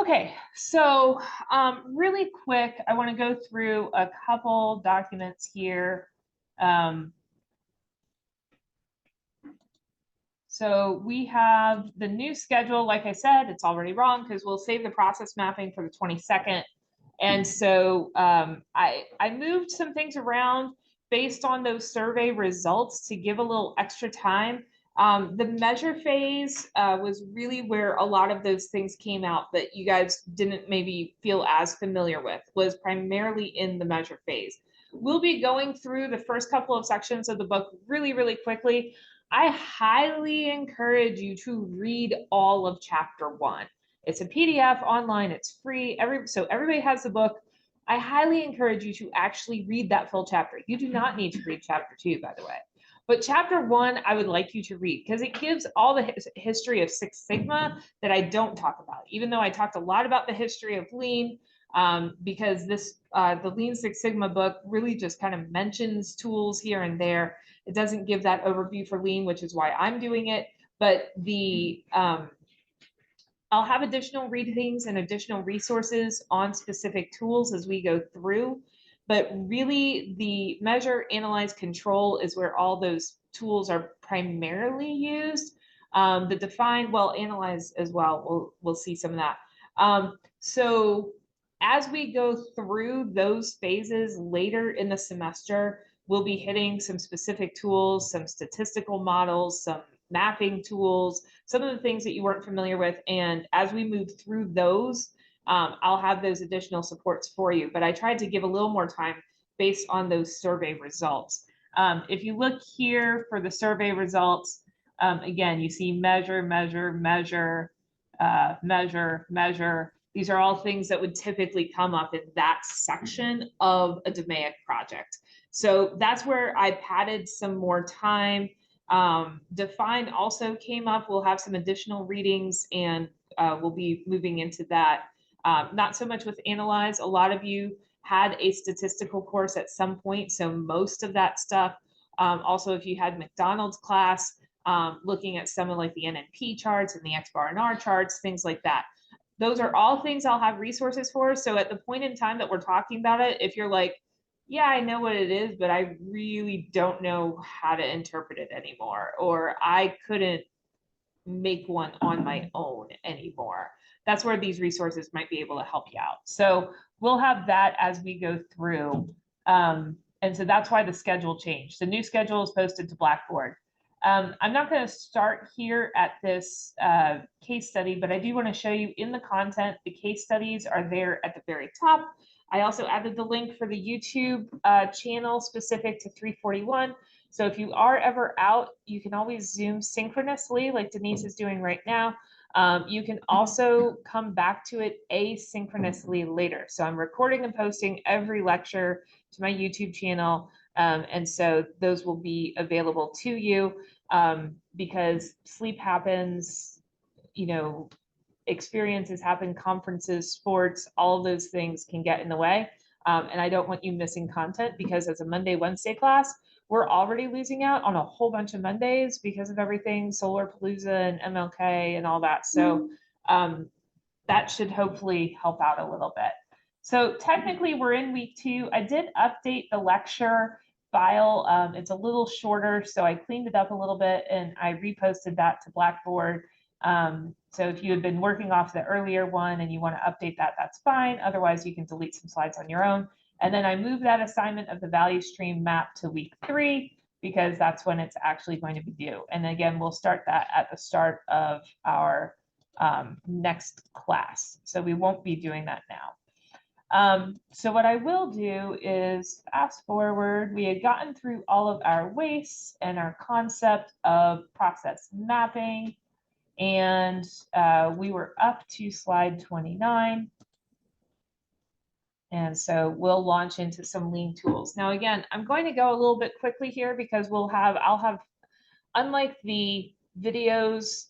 Okay, so really quick, I want to go through a couple documents here. So we have the new schedule. Like I said, it's already wrong because we'll save the process mapping for the 22nd. And so I moved some things around based on those survey results to give a little extra time. The measure phase was really where a lot of those things came out that you guys didn't maybe feel as familiar with, was primarily in the measure phase. We'll be going through the first couple of sections of the book really, really quickly. I highly encourage you to read all of chapter 1. It's a PDF online, it's free. So everybody has the book. I highly encourage you to actually read that full chapter. You do not need to read chapter 2, by the way. But chapter 1, I would like you to read because it gives all the history of Six Sigma that I don't talk about, even though I talked a lot about the history of Lean, because the Lean Six Sigma book really just kind of mentions tools here and there. It doesn't give that overview for Lean, which is why I'm doing it. But I'll have additional readings and additional resources on specific tools as we go through. But really, the measure, analyze, control is where all those tools are primarily used. The define, well, analyze as well. We'll see some of that. So as we go through those phases later in the semester, we'll be hitting some specific tools, some statistical models, some mapping tools, some of the things that you weren't familiar with. And as we move through those, I'll have those additional supports for you. But I tried to give a little more time based on those survey results. If you look here for the survey results, again, you see measure, measure, measure, measure, measure. These are all things that would typically come up in that section of a DMAIC project. So that's where I padded some more time. Define also came up. We'll have some additional readings and we'll be moving into that. Not so much with analyze. A lot of you had a statistical course at some point, so most of that stuff. Also, if you had McDonald's class, looking at some of like the NNP charts and the X bar and R charts, things like that. Those are all things I'll have resources for. So at the point in time that we're talking about it, if you're like, yeah, I know what it is, but I really don't know how to interpret it anymore, or I couldn't make one on my own anymore, that's where these resources might be able to help you out. So we'll have that as we go through. And so that's why the schedule changed. The new schedule is posted to Blackboard. I'm not going to start here at this case study, but I do want to show you in the content, the case studies are there at the very top. I also added the link for the YouTube channel specific to 341. So if you are ever out, you can always Zoom synchronously like Denise is doing right now. You can also come back to it asynchronously later. So I'm recording and posting every lecture to my YouTube channel. And so those will be available to you because sleep happens, experiences happen, conferences, sports, all of those things can get in the way. And I don't want you missing content because as a Monday, Wednesday class, we're already losing out on a whole bunch of Mondays because of everything, Solar Palooza and MLK and all that. So that should hopefully help out a little bit. So technically we're in week 2. I did update the lecture file. It's a little shorter, so I cleaned it up a little bit and I reposted that to Blackboard. So if you had been working off the earlier one and you want to update that, that's fine. Otherwise, you can delete some slides on your own. And then I moved that assignment of the value stream map to week 3 because that's when it's actually going to be due. And again, we'll start that at the start of our next class. So we won't be doing that now. So what I will do is fast forward. We had gotten through all of our wastes and our concept of process mapping. And we were up to slide 29. And so we'll launch into some lean tools. Now, again, I'm going to go a little bit quickly here because I'll have, unlike the videos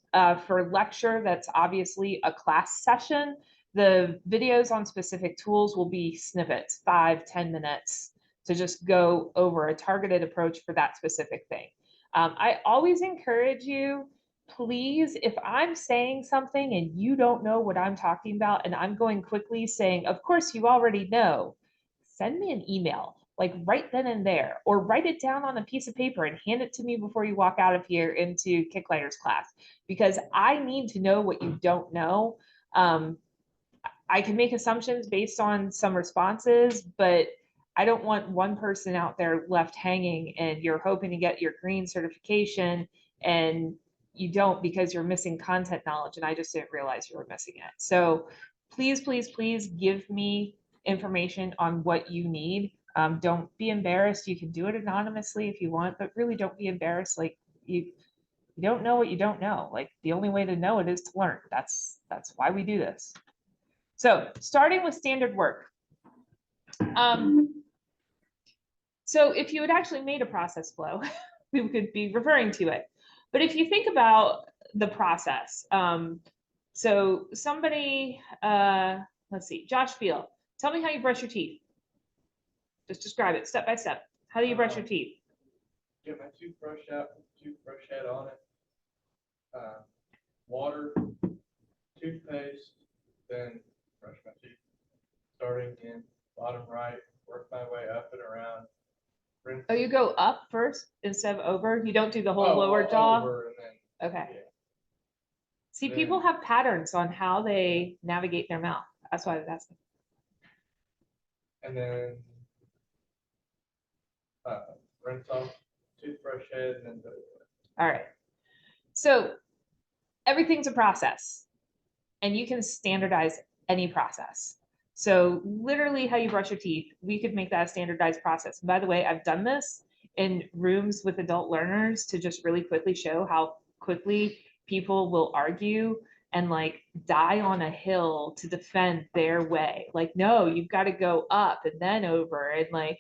for lecture, that's obviously a class session, the videos on specific tools will be snippets, 5-10 minutes to just go over a targeted approach for that specific thing. I always encourage you please, if I'm saying something and you don't know what I'm talking about and I'm going quickly saying, of course you already know, send me an email, like right then and there, or write it down on a piece of paper and hand it to me before you walk out of here into Kicklighters class, because I need to know what you don't know. I can make assumptions based on some responses, but I don't want one person out there left hanging and you're hoping to get your green certification and you don't because you're missing content knowledge and I just didn't realize you were missing it. So please, please, please give me information on what you need. Don't be embarrassed. You can do it anonymously if you want, but really don't be embarrassed. Like you don't know what you don't know. Like the only way to know it is to learn. That's why we do this. So starting with standard work. So if you had actually made a process flow, we could be referring to it. But if you think about the process, so somebody, let's see, Josh Field, tell me how you brush your teeth. Just describe it step by step. How do you brush your teeth? Get my toothbrush out, toothbrush head on it, water, toothpaste, then brush my teeth. Starting in bottom right, work my way up and around. Rinse. Oh, you go up first instead of over? You don't do the whole lower jaw? Over and then, okay. Yeah. See, people have patterns on how they navigate their mouth. That's why that's. And then rinse off toothbrush head and then do it. All right. So everything's a process and you can standardize any process. So literally how you brush your teeth, we could make that a standardized process. And by the way, I've done this in rooms with adult learners to just really quickly show how quickly people will argue and like die on a hill to defend their way. Like, no, you've got to go up and then over and like,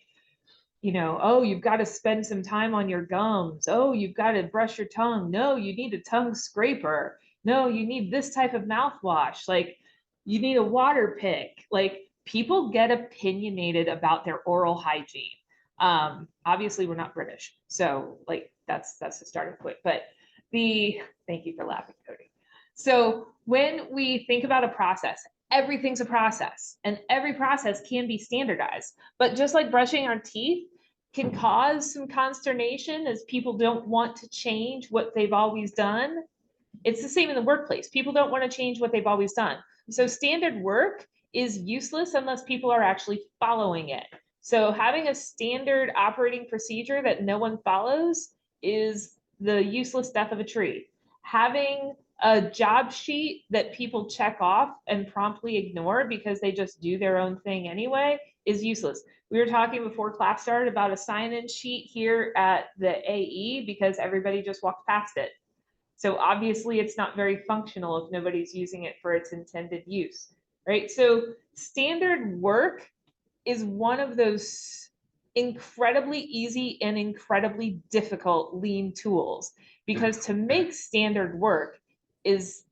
you know, oh, you've got to spend some time on your gums. Oh, you've got to brush your tongue. No, you need a tongue scraper. No, you need this type of mouthwash. Like, you need a water pick. Like, people get opinionated about their oral hygiene. Obviously, we're not British, so like that's the starting point. But thank you for laughing, Cody. So when we think about a process, everything's a process, and every process can be standardized. But just like brushing our teeth can cause some consternation as people don't want to change what they've always done, it's the same in the workplace. People don't want to change what they've always done. So standard work is useless unless people are actually following it. So having a standard operating procedure that no one follows is the useless death of a tree. Having a job sheet that people check off and promptly ignore because they just do their own thing anyway is useless. We were talking before class started about a sign-in sheet here at the AE because everybody just walked past it. So obviously it's not very functional if nobody's using it for its intended use, right? So standard work is one of those incredibly easy and incredibly difficult lean tools, because to make standard work is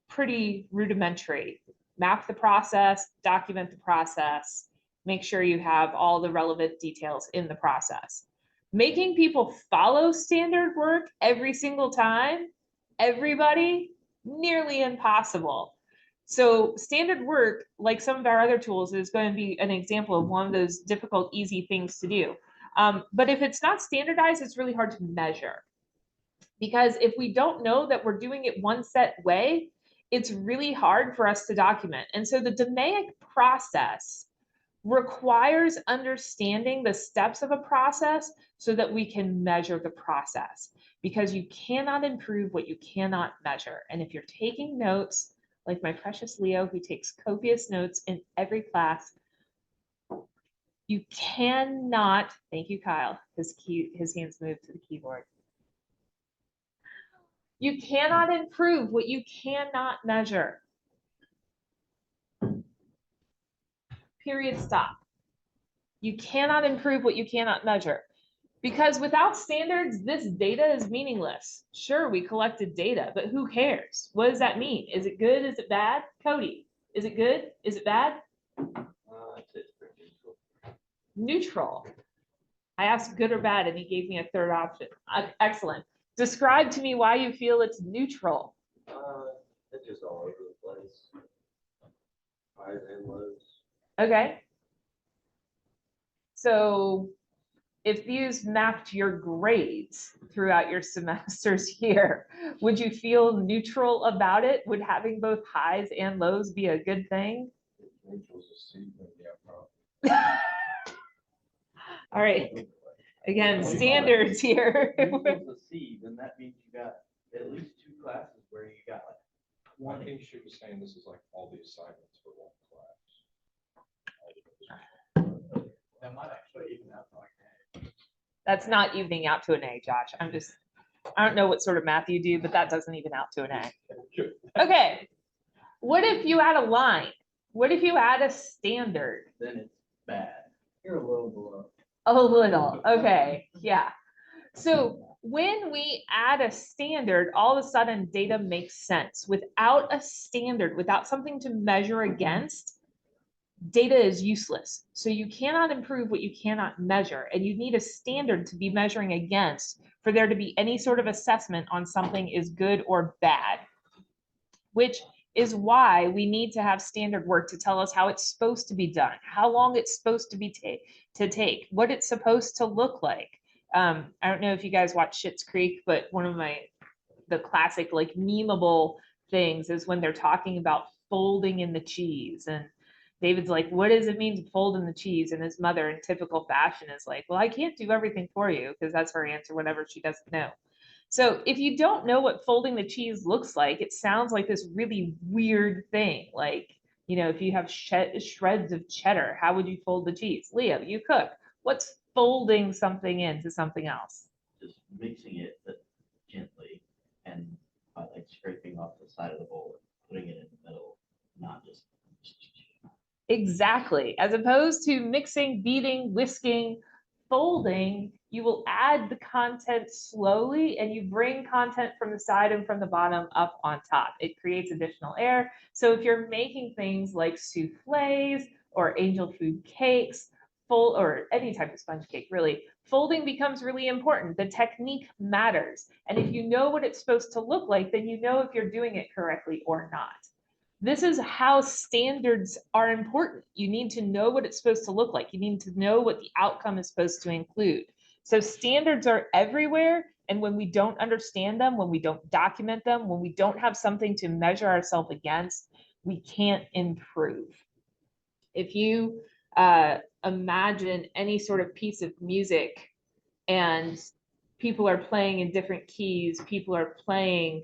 pretty rudimentary. Map the process, document the process, make sure you have all the relevant details in the process. Making people follow standard work every single time, everybody, nearly impossible. So standard work, like some of our other tools, is going to be an example of one of those difficult, easy things to do. But if it's not standardized, it's really hard to measure. Because if we don't know that we're doing it one set way, it's really hard for us to document. And so the DMAIC process requires understanding the steps of a process so that we can measure the process, because you cannot improve what you cannot measure. And if you're taking notes, like my precious Leo, who takes copious notes in every class, you cannot, thank you, Kyle, his hands moved to the keyboard. You cannot improve what you cannot measure. Period, stop. You cannot improve what you cannot measure. Because without standards, this data is meaningless. Sure, we collected data, but who cares? What does that mean? Is it good? Is it bad? Cody, is it good? Is it bad? It's pretty neutral. Neutral. I asked good or bad, and he gave me a third option. Excellent. Describe to me why you feel it's neutral. It's just all over the place. Highs and lows. Okay. So if these mapped your grades throughout your semesters here, would you feel neutral about it? Would having both highs and lows be a good thing? Neutral's a C, yeah, All right. Again, standards here. Neutral's a C, then that means you got at least 2 classes where you got like I think she was saying this is like all the assignments for one class. That might actually even out like that. That's not evening out to an A, Josh. I don't know what sort of math you do, but that doesn't even out to an A. Okay. What if you add a line? What if you add a standard? then it's bad. You're a little below. A little, okay, yeah. So when we add a standard, all of a sudden data makes sense. Without a standard, without something to measure against, data is useless. So you cannot improve what you cannot measure, and you need a standard to be measuring against for there to be any sort of assessment on something is good or bad, which is why we need to have standard work to tell us how it's supposed to be done, how long it's supposed to be take, what it's supposed to look like. I don't know if you guys watch Schitt's Creek, but one of the classic like memeable things is when they're talking about folding in the cheese, and David's like, what does it mean to fold in the cheese? And his mother, in typical fashion, is like, well, I can't do everything for you, because that's her answer whenever she doesn't know. So if you don't know what folding the cheese looks like, it sounds like this really weird thing. Like, you know, if you have shreds of cheddar, how would you fold the cheese? Leo, you cook. What's folding something into something else? Just mixing it gently and by like scraping off the side of the bowl and putting it in the middle, not just. Exactly. As opposed to mixing, beating, whisking, folding, you will add the content slowly and you bring content from the side and from the bottom up on top. It creates additional air. So if you're making things like souffles or angel food cakes, or any type of sponge cake, really, folding becomes really important. The technique matters. And if you know what it's supposed to look like, then you know if you're doing it correctly or not. This is how standards are important. You need to know what it's supposed to look like. You need to know what the outcome is supposed to include. So standards are everywhere. And when we don't understand them, when we don't document them, when we don't have something to measure ourselves against, we can't improve. If you imagine any sort of piece of music and people are playing in different keys, people are playing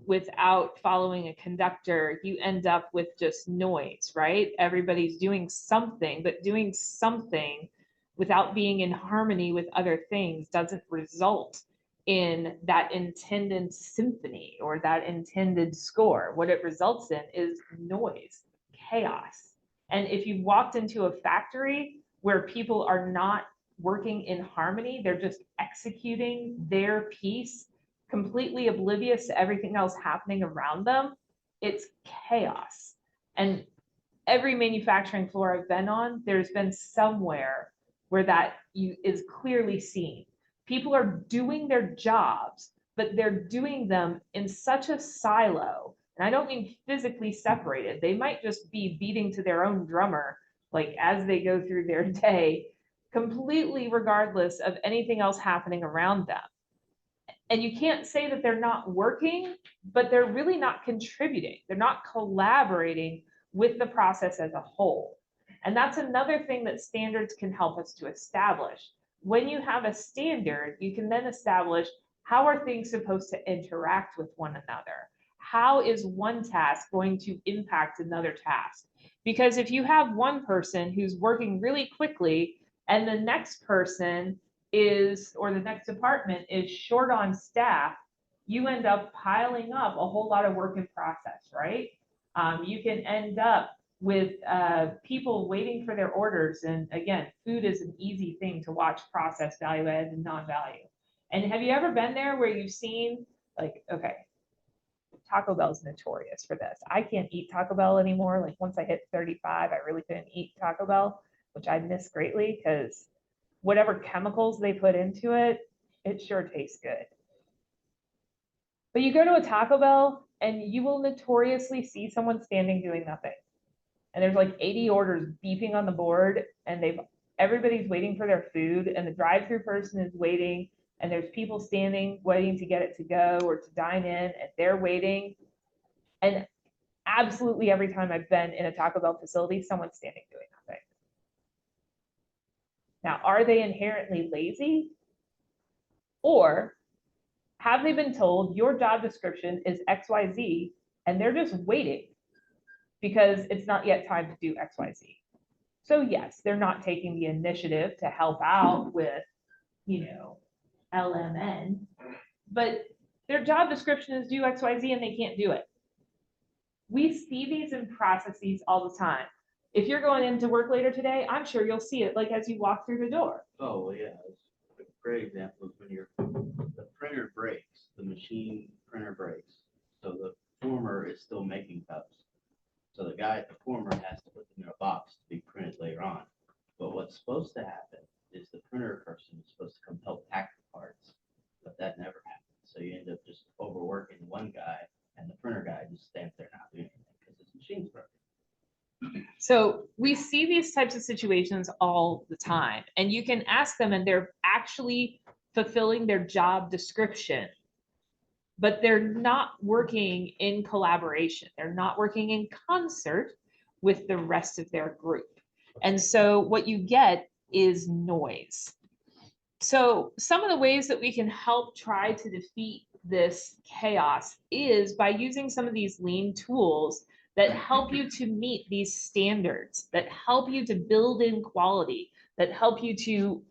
without following a conductor, you end up with just noise, right? Everybody's doing something, but doing something without being in harmony with other things doesn't result in that intended symphony or that intended score. What it results in is noise, chaos. And if you walked into a factory where people are not working in harmony, they're just executing their piece, completely oblivious to everything else happening around them, it's chaos. And every manufacturing floor I've been on, there's been somewhere where that is clearly seen. People are doing their jobs, but they're doing them in such a silo. And I don't mean physically separated. They might just be beating to their own drummer, like as they go through their day, completely regardless of anything else happening around them. And you can't say that they're not working, but they're really not contributing. They're not collaborating with the process as a whole. And that's another thing that standards can help us to establish. When you have a standard, you can then establish how are things supposed to interact with one another? How is one task going to impact another task? Because if you have one person who's working really quickly and the next person is, or the next department is short on staff, you end up piling up a whole lot of work in process, right? You can end up with people waiting for their orders. And again, food is an easy thing to watch process, value add, and non-value. And have you ever been there where you've seen, like, okay, Taco Bell's notorious for this. I can't eat Taco Bell anymore. Like once I hit 35, I really couldn't eat Taco Bell, which I miss greatly because whatever chemicals they put into it, It sure tastes good. But you go to a Taco Bell and you will notoriously see someone standing doing nothing. And there's like 80 orders beeping on the board, and everybody's waiting for their food, and the drive-through person is waiting, and there's people standing waiting to get it to go or to dine in, and they're waiting. And absolutely every time I've been in a Taco Bell facility, someone's standing doing nothing. Now, are they inherently lazy? Or have they been told your job description is XYZ and they're just waiting because it's not yet time to do XYZ? So yes, they're not taking the initiative to help out with, LMN, but their job description is do XYZ and they can't do it. We see these in processes all the time. If you're going into work later today, I'm sure you'll see it like as you walk through the door. Oh, well, yeah, a great example is when the printer breaks, the machine printer breaks. So the former is still making cups. So the guy at the former has to put them in a box to be printed later on. But what's supposed to happen is the printer person is supposed to come help pack the parts, but that never happens. So you end up just overworking one guy, and the printer guy just stands there not doing anything because his machine's broken. So we see these types of situations all the time, and you can ask them and they're actually fulfilling their job description, but they're not working in collaboration. They're not working in concert with the rest of their group. And so what you get is noise. So some of the ways that we can help try to defeat this chaos is by using some of these lean tools that help you to meet these standards, that help you to build in quality, that help you to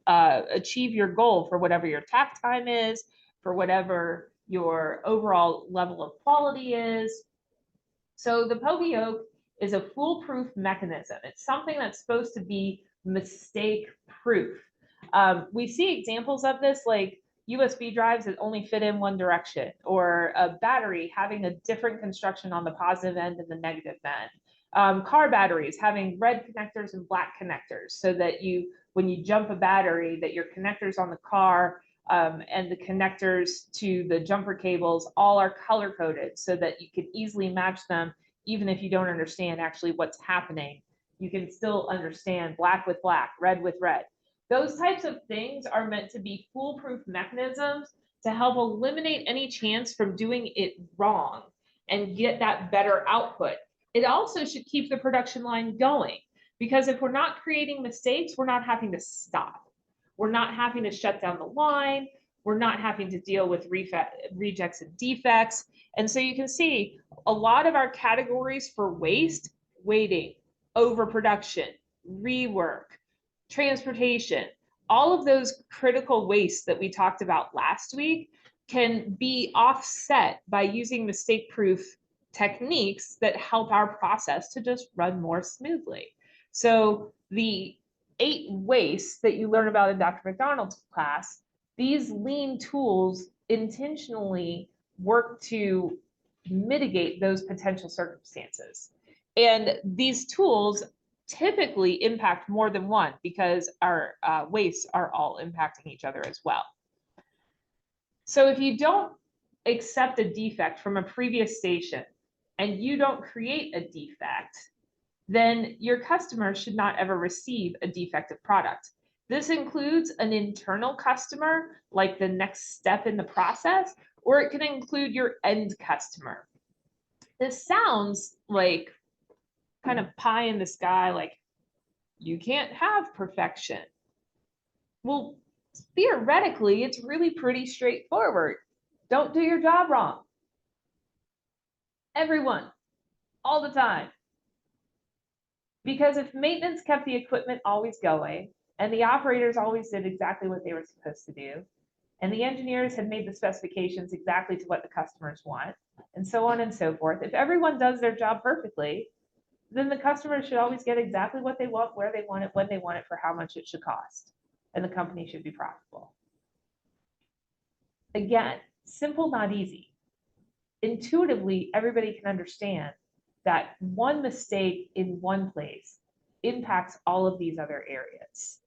achieve your goal for whatever your tack time is, for whatever your overall level of quality is. So the Pokey Oak is a foolproof mechanism. It's something that's supposed to be mistake proof. We see examples of this like USB drives that only fit in one direction, or a battery having a different construction on the positive end and the negative end. Car batteries having red connectors and black connectors, so that when you jump a battery, that your connectors on the car and the connectors to the jumper cables all are color coded so that you can easily match them. Even if you don't understand actually what's happening, you can still understand black with black, red with red. Those types of things are meant to be foolproof mechanisms to help eliminate any chance from doing it wrong and get that better output. It also should keep the production line going, because if we're not creating mistakes, we're not having to stop. We're not having to shut down the line. We're not having to deal with rejects and defects. And so you can see a lot of our categories for waste: waiting, overproduction, rework, transportation, all of those critical wastes that we talked about last week can be offset by using mistake-proof techniques that help our process to just run more smoothly. So the 8 wastes that you learn about in Dr. McDonald's class, these lean tools intentionally work to mitigate those potential circumstances. And these tools typically impact more than one, because our wastes are all impacting each other as well. So if you don't accept a defect from a previous station and you don't create a defect, then your customer should not ever receive a defective product. This includes an internal customer, like the next step in the process, or it can include your end customer. This sounds like kind of pie in the sky, like you can't have perfection. Well, theoretically, it's really pretty straightforward. Don't do your job wrong. Everyone, all the time. Because if maintenance kept the equipment always going, and the operators always did exactly what they were supposed to do, and the engineers had made the specifications exactly to what the customers want, and so on and so forth, if everyone does their job perfectly, then the customer should always get exactly what they want, where they want it, when they want it, for how much it should cost, and the company should be profitable. Again, simple, not easy. Intuitively, everybody can understand that one mistake in one place impacts all of these other areas.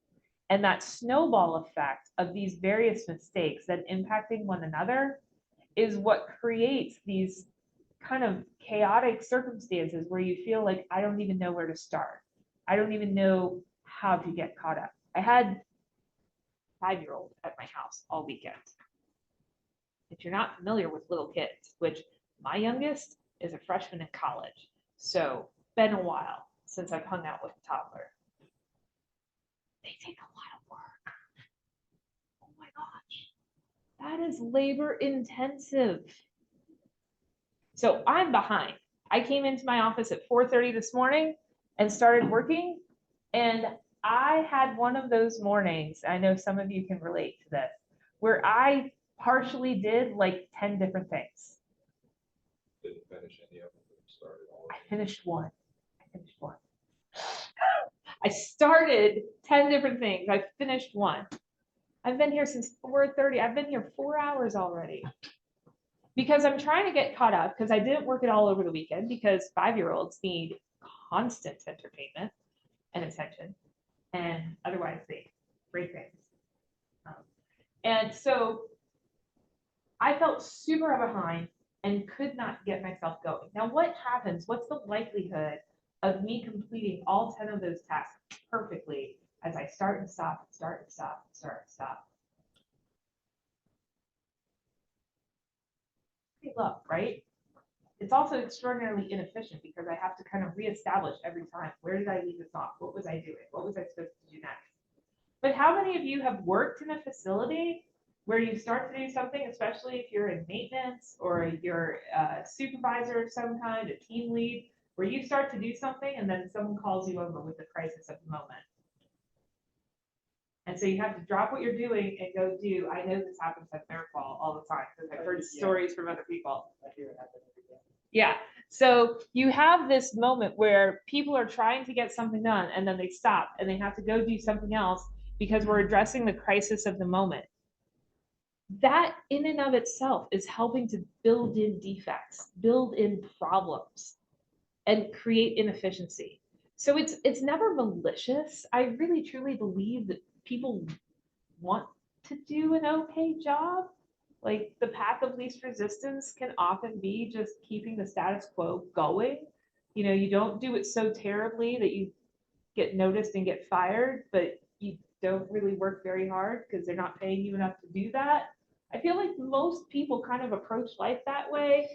And that snowball effect of these various mistakes that impacting one another is what creates these kind of chaotic circumstances where you feel like, I don't even know where to start. I don't even know how to get caught up. I had 5-year-old at my house all weekend. If you're not familiar with little kids, which my youngest is a freshman in college, so been a while since I've hung out with a toddler. They take a lot of work. Oh my gosh, that is labor intensive. So I'm behind. I came into my office at 4:30 this morning and started working, and I had one of those mornings, I know some of you can relate to this, where I partially did like 10 different things. Didn't finish any of them, started all I of them. finished one. I started 10 different things. I finished one. I've been here since 4:30. I've been here 4 hours already. Because I'm trying to get caught up because I didn't work it all over the weekend because 5-year-olds need constant entertainment and attention, and otherwise they break things. And so I felt super behind and could not get myself going. Now, what happens? What's the likelihood of me completing all 10 of those tasks perfectly as I start and stop, start and stop, start and stop? Pretty low, right? It's also extraordinarily inefficient because I have to kind of reestablish every time. Where did I leave this off? What was I doing? What was I supposed to do next? But how many of you have worked in a facility where you start to do something, especially if you're in maintenance or you're a supervisor of some kind, a team lead, where you start to do something and then someone calls you over with the crisis of the moment? And so you have to drop what you're doing and go do. I know this happens at Fairfall all the time because I've heard stories from other people. Yeah. So you have this moment where people are trying to get something done and then they stop and they have to go do something else because we're addressing the crisis of the moment. That in and of itself is helping to build in defects, build in problems, and create inefficiency. So it's never malicious. I really truly believe that people want to do an okay job. Like the path of least resistance can often be just keeping the status quo going. You know, you don't do it so terribly that you get noticed and get fired, but you don't really work very hard because they're not paying you enough to do that. I feel like most people kind of approach life that way,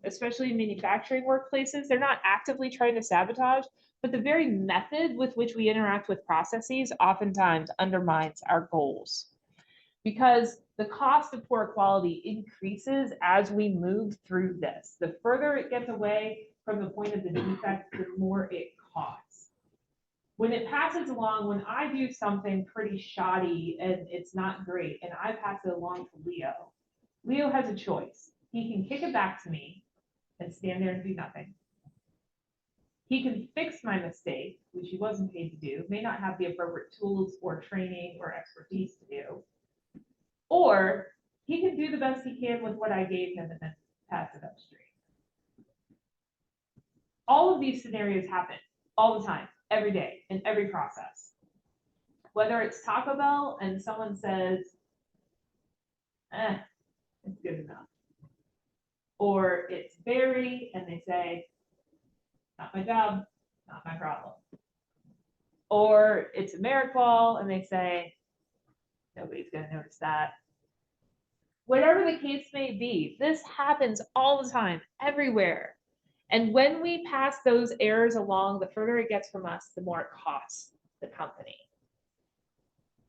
especially in manufacturing workplaces. They're not actively trying to sabotage, but the very method with which we interact with processes oftentimes undermines our goals. Because the cost of poor quality increases as we move through this. The further it gets away from the point of the defect, the more it costs. When it passes along, when I do something pretty shoddy and it's not great, and I pass it along to Leo, Leo has a choice. He can kick it back to me and stand there and do nothing. He can fix my mistake, which he wasn't paid to do, may not have the appropriate tools or training or expertise to do. Or he can do the best he can with what I gave him and then pass it upstream. All of these scenarios happen all the time, every day, in every process. Whether it's Taco Bell and someone says, it's good enough. Or it's Barry and they say, not my job, not my problem. Or it's AmeriQual and they say, nobody's going to notice that. Whatever the case may be, this happens all the time, everywhere. And when we pass those errors along, the further it gets from us, the more it costs the company.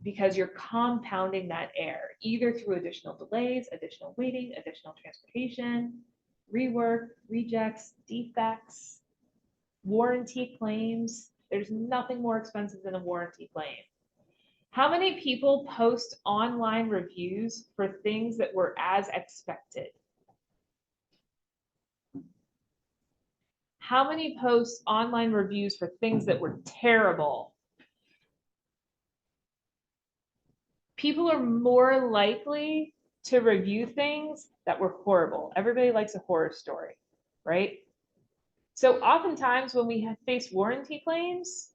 Because you're compounding that error, either through additional delays, additional waiting, additional transportation, rework, rejects, defects, warranty claims. There's nothing more expensive than a warranty claim. How many people post online reviews for things that were as expected? How many post online reviews for things that were terrible? People are more likely to review things that were horrible. Everybody likes a horror story, right? So oftentimes when we face warranty claims,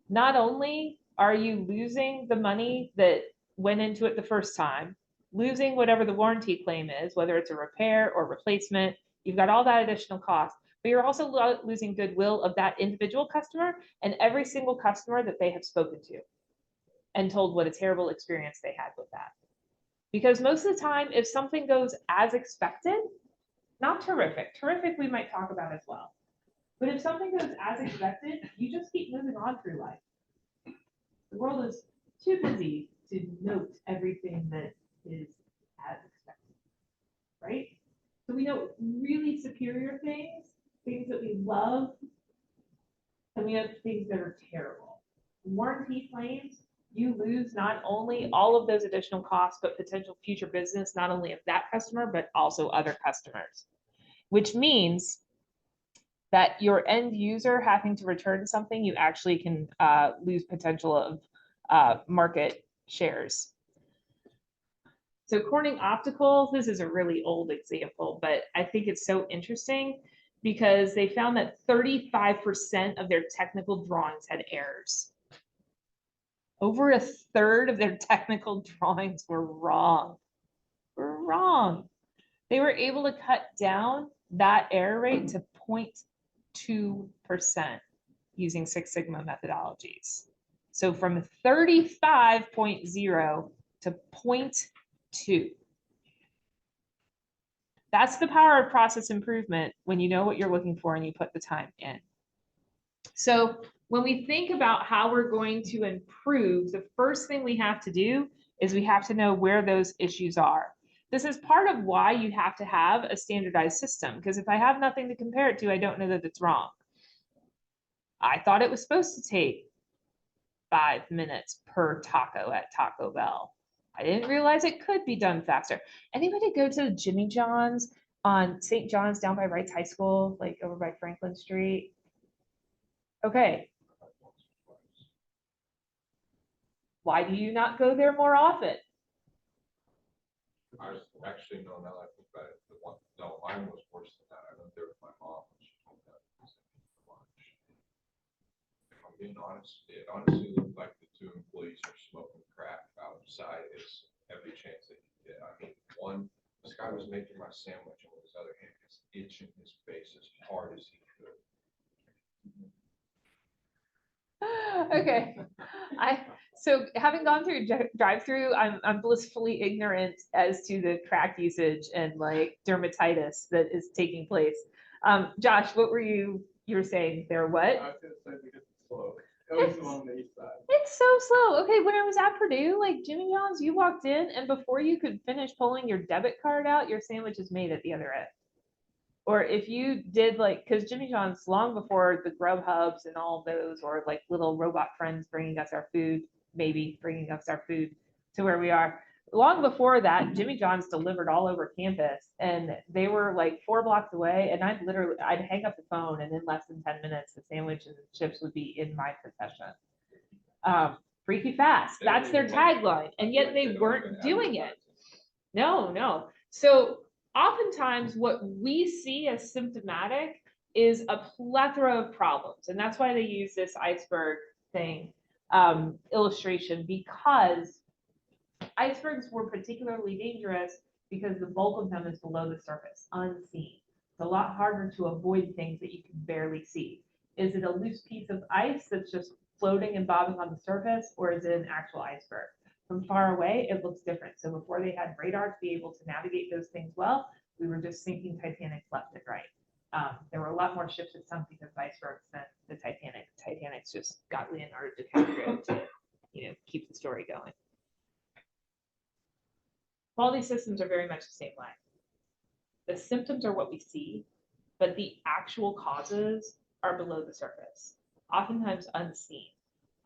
not only Are you losing the money that went into it the first time, losing whatever the warranty claim is, whether it's a repair or replacement? You've got all that additional cost, but you're also losing goodwill of that individual customer and every single customer that they have spoken to and told what a terrible experience they had with that. Because most of the time, if something goes as expected, not terrific, terrific we might talk about as well. But if something goes as expected, you just keep moving on through life. The world is too busy to note everything that is as expected, right? So we know really superior things, things that we love, and we have things that are terrible. Warranty claims, you lose not only all of those additional costs, but potential future business, not only of that customer, but also other customers, which means that your end user having to return something, you actually can lose potential of market shares. So Corning Optical, this is a really old example, but I think it's so interesting because they found that 35% of their technical drawings had errors. Over a third of their technical drawings were wrong. They were able to cut down that error rate to 0.2% using Six Sigma methodologies. So from 35.0 to 0.2. That's the power of process improvement when you know what you're looking for and you put the time in. So when we think about how we're going to improve, the first thing we have to do is we have to know where those issues are. This is part of why you have to have a standardized system, because if I have nothing to compare it to, I don't know that it's wrong. I thought it was supposed to take 5 minutes per taco at Taco Bell. I didn't realize it could be done faster. Anybody go to Jimmy John's on St. John's down by Wrights High School, like over by Franklin Street? Okay. Why do you not go there more often? I was actually, no, now that I think about it, no, mine was worse than that. I went there with my mom when she told me that it was lunch. If I'm being honest, it honestly looked like the two employees are smoking crack outside. It's every chance they could get. I mean, this guy was making my sandwich, and with his other hand, he's itching his face as hard as he could. Okay. So having gone through drive-through, I'm blissfully ignorant as to the crack usage and like dermatitis that is taking place. Josh, what were you were saying there? What? I was gonna say because it's slow. At least the one on the east side. It's so slow. Okay, when I was at Purdue, like Jimmy John's, you walked in and before you could finish pulling your debit card out, your sandwich is made at the other end. Or if you did like, because Jimmy John's long before the Grubhubs and all those, or like little robot friends bringing us our food, maybe bringing us our food to where we are. Long before that, Jimmy John's delivered all over campus and they were like 4 blocks away. And I'd hang up the phone and in less than 10 minutes, the sandwich and the chips would be in my possession. Freaky fast. That's their tagline. And yet they weren't doing it. No. So oftentimes what we see as symptomatic is a plethora of problems. And that's why they use this iceberg thing illustration, because icebergs were particularly dangerous because the bulk of them is below the surface, unseen. It's a lot harder to avoid things that you can barely see. Is it a loose piece of ice that's just floating and bobbing on the surface, or is it an actual iceberg? From far away, it looks different. So before they had radar to be able to navigate those things well, we were just sinking Titanic left and right. There were a lot more ships that sunk because of icebergs than the Titanic. Titanic's just got Leonardo DiCaprio to, keep the story going. Quality systems are very much the same way. The symptoms are what we see, but the actual causes are below the surface, oftentimes unseen,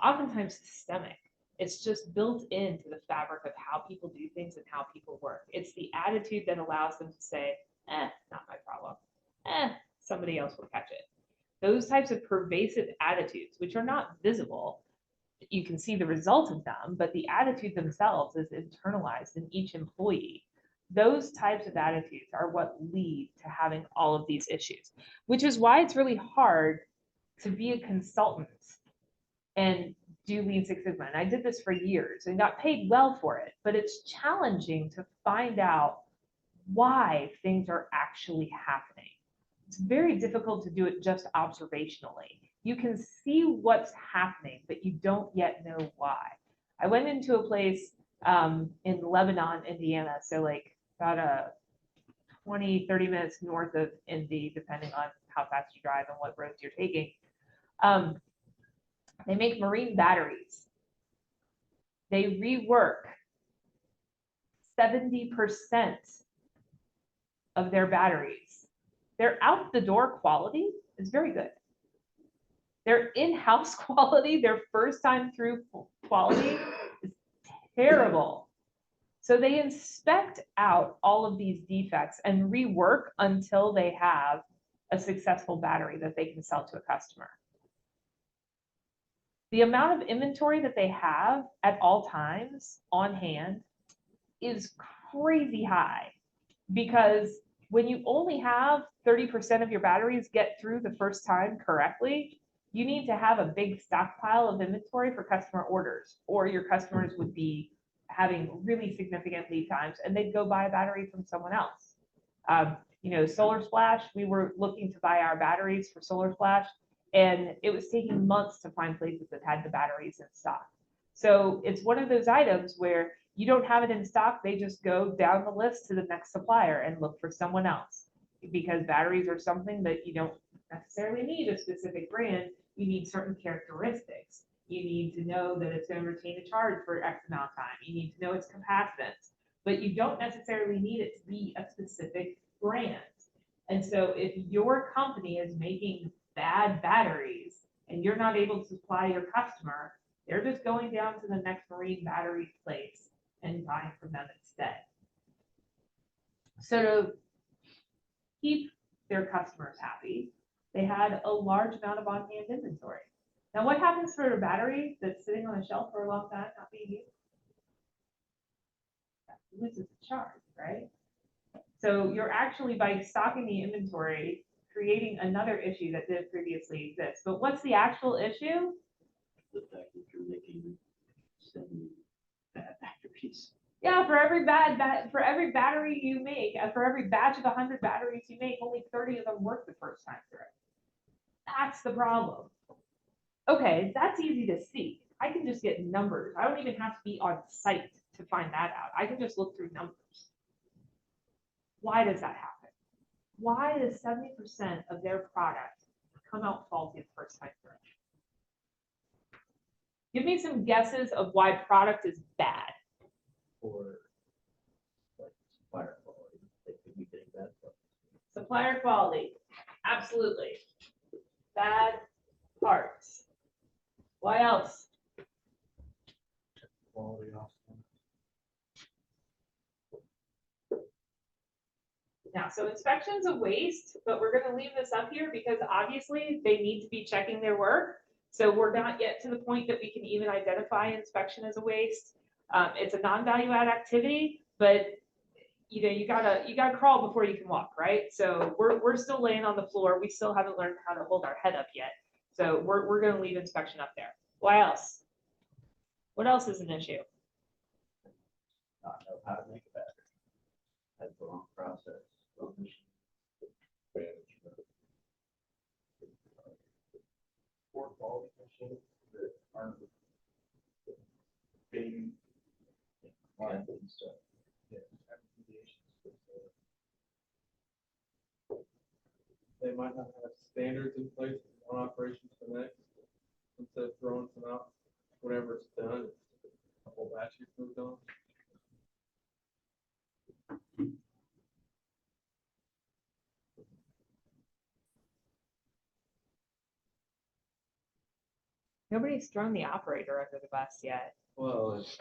oftentimes systemic. It's just built into the fabric of how people do things and how people work. It's the attitude that allows them to say, not my problem. Somebody else will catch it. Those types of pervasive attitudes, which are not visible, you can see the result of them, but the attitude themselves is internalized in each employee. Those types of attitudes are what lead to having all of these issues, which is why it's really hard to be a consultant and do Lean Six Sigma. And I did this for years and got paid well for it, but it's challenging to find out why things are actually happening. It's very difficult to do it just observationally. You can see what's happening, but you don't yet know why. I went into a place in Lebanon, Indiana, so like about a 20, 30 minutes north of Indy, depending on how fast you drive and what roads you're taking. They make marine batteries. They rework 70% of their batteries. Their out the door quality is very good. Their in-house quality, their first time through quality is terrible. So they inspect out all of these defects and rework until they have a successful battery that they can sell to a customer. The amount of inventory that they have at all times on hand is crazy high, because when you only have 30% of your batteries get through the first time correctly, you need to have a big stockpile of inventory for customer orders, or your customers would be having really significant lead times and they'd go buy a battery from someone else. You know, Solar Splash, we were looking to buy our batteries for Solar Splash, and it was taking months to find places that had the batteries in stock. So it's one of those items where you don't have it in stock, they just go down the list to the next supplier and look for someone else, because batteries are something that you don't necessarily need a specific brand. You need certain characteristics. You need to know that it's going to retain a charge for X amount of time. You need to know its capacitance, but you don't necessarily need it to be a specific brand. And so if your company is making bad batteries and you're not able to supply your customer, they're just going down to the next marine battery place and buying from them instead. So to keep their customers happy, they had a large amount of on-hand inventory. Now, what happens for a battery that's sitting on a shelf for a long time not being used? It loses its charge, right? So you're actually, by stocking the inventory, creating another issue that didn't previously exist. But what's the actual issue? The fact that you're making 7 bad batteries. Yeah, for every battery you make, for every batch of 100 batteries you make, only 30 of them work the first time through. That's the problem. Okay, that's easy to see. I can just get numbers. I don't even have to be on site to find that out. I can just look through numbers. Why does that happen? Why does 70% of their product come out faulty the first time through? Give me some guesses of why product is bad. Or like supplier quality, they could be getting bad stuff. Supplier quality, absolutely. Bad parts. Why else? Quality also. Now, so inspection's a waste, but we're gonna leave this up here because obviously they need to be checking their work. So we're not yet to the point that we can even identify inspection as a waste. It's a non-value add activity, but you know, you gotta crawl before you can walk, right? So we're still laying on the floor. We still haven't learned how to hold our head up yet. So we're gonna leave inspection up there. Why else? What else is an issue? Not know how to make a battery. That's the wrong process. Wrong machine. Poor quality machines that aren't being Yeah, and stuff. They might not have standards in place on operations for the next, instead of throwing some out, whenever it's done, a whole batch is moved on. Nobody's thrown the operator under the bus yet. Well, it's,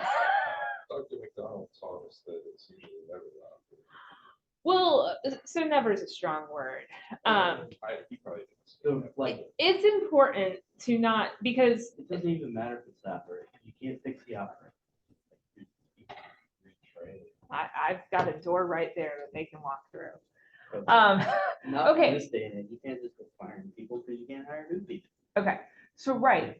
Dr. McDonald taught us that it's usually never that. Well, so never is a strong word. He probably didn't. say So that. like, It's important to not, because it doesn't even matter if it's the operator. You can't fix the operator. Retrain. I've got a door right there that they can walk through. Not okay. in this day and age. You can't just go firing people because you can't hire new people. Okay, So, right,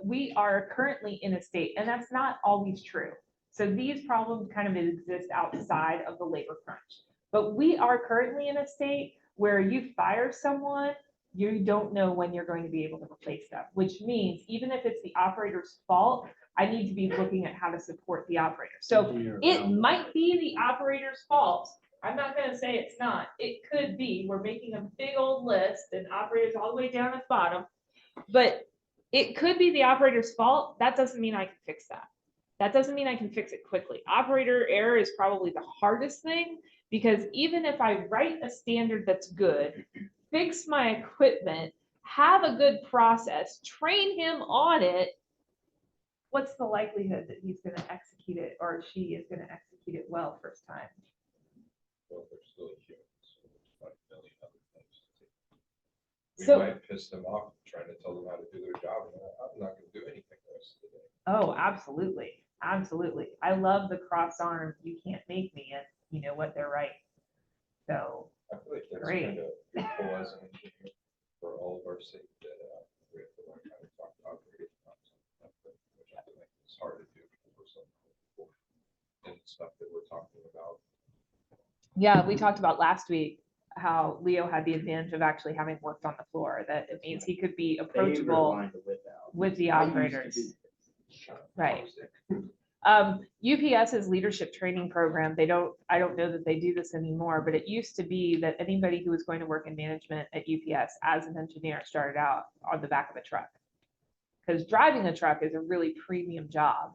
we are currently in a state, and that's not always true. So these problems kind of exist outside of the labor crunch. But we are currently in a state where you fire someone, you don't know when you're going to be able to replace them, which means even if it's the operator's fault, I need to be looking at how to support the operator. So it might be the operator's fault. I'm not going to say it's not. It could be. We're making a big old list and operators all the way down at the bottom. But it could be the operator's fault. That doesn't mean I can fix that. That doesn't mean I can fix it quickly. Operator error is probably the hardest thing, because even if I write a standard that's good, fix my equipment, have a good process, train him on it, what's the likelihood that he's going to execute it or she is going to execute it well first time? Well, they're still humans, so there's probably a million other things to do. We So- might piss them off trying to tell them how to do their job, and I'm not gonna do anything the rest of the day. Oh, absolutely. Absolutely. I love the cross arm, you can't make me, and you know what, they're right. So, I feel like that's Great. kind of useful as an engineer for all of our sake, that we have to learn how to talk to operators about something like that, which I feel like it's hard to do because we're so comfortable in stuff that we're talking about. yeah, we talked about last week how Leo had the advantage of actually having worked on the floor, that it means he could be Favorite approachable line to whip out. with the I used to do operators. this. Right. UPS's leadership training program, I don't know that they do this anymore, but it used to be that anybody who was going to work in management at UPS as an engineer started out on the back of a truck. Because driving a truck is a really premium job,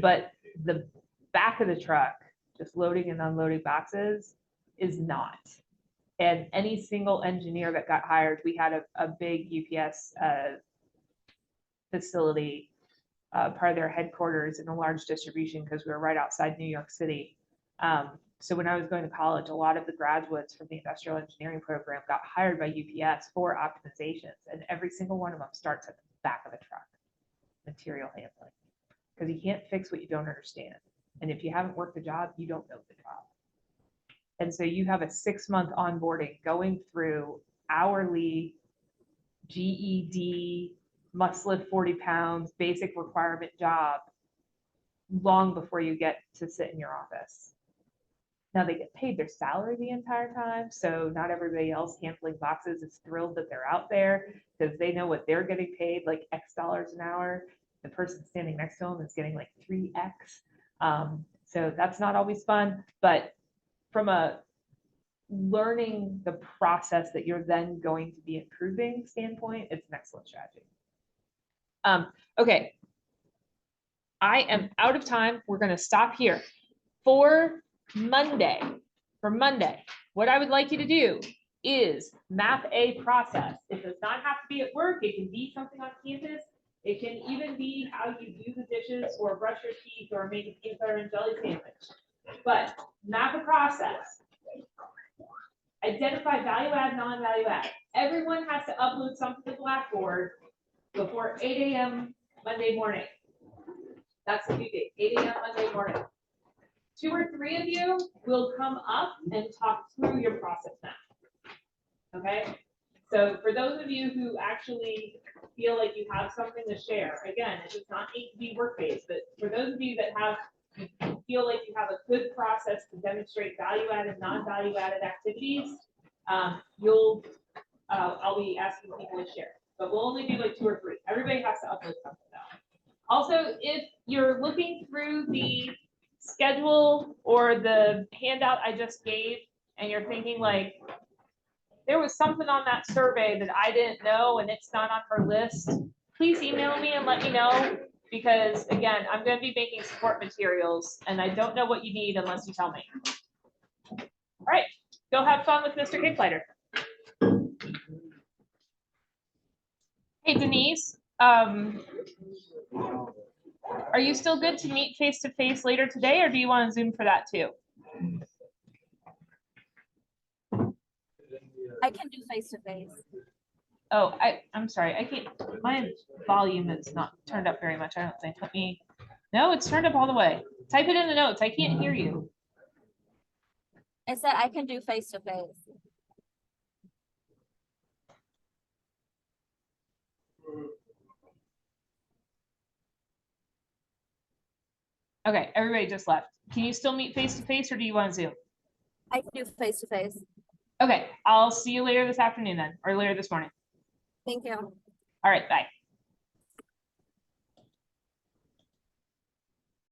but the back of the truck, just loading and unloading boxes, is not. And any single engineer that got hired, we had a big UPS facility, part of their headquarters in a large distribution, because we were right outside New York City. So when I was going to college, a lot of the graduates from the industrial engineering program got hired by UPS for optimizations, and every single one of them starts at the back of the truck, material handling, because you can't fix what you don't understand. And if you haven't worked the job, you don't know the job. And so you have a 6-month onboarding going through hourly GED, must lift 40 pounds, basic requirement job, long before you get to sit in your office. Now they get paid their salary the entire time, so not everybody else handling boxes is thrilled that they're out there, because they know what they're getting paid, like X dollars an hour. The person standing next to them is getting like 3X. So that's not always fun, but from a learning the process that you're then going to be improving standpoint, it's an excellent strategy. Okay. I am out of time. We're going to stop here. For Monday, what I would like you to do is map a process. It does not have to be at work. It can be something on campus. It can even be how you do the dishes or brush your teeth or make a peanut butter and jelly sandwich. But map a process. Identify value add, non-value add. Everyone has to upload something to Blackboard before 8 a.m. Monday morning. That's the due date, 8 a.m. Monday morning. 2 or 3 of you will come up and talk through your process map. Okay? So for those of you who actually feel like you have something to share, again, it does not need to be work-based, but for those of you that feel like you have a good process to demonstrate value-added, non-value-added activities, I'll be asking people to share, but we'll only do like 2 or 3. Everybody has to upload something though. Also, if you're looking through the schedule or the handout I just gave, and you're thinking like, there was something on that survey that I didn't know and it's not on her list, please email me and let me know, because again, I'm going to be making support materials and I don't know what you need unless you tell me. All right, go have fun with Mr. Kicklighter. Hey, Denise, are you still good to meet face-to-face later today, or do you want to Zoom for that too? I can do face to face. Oh, I'm sorry. I can't, my volume is not turned up very much. I don't think. No, it's turned up all the way. Type it in the notes. I can't hear you. I said I can do face to face. Okay, everybody just left. Can you still meet face to face or do you want Zoom? I can do face to face. Okay, I'll see you later this afternoon then, or later this morning. Thank you. All right, bye.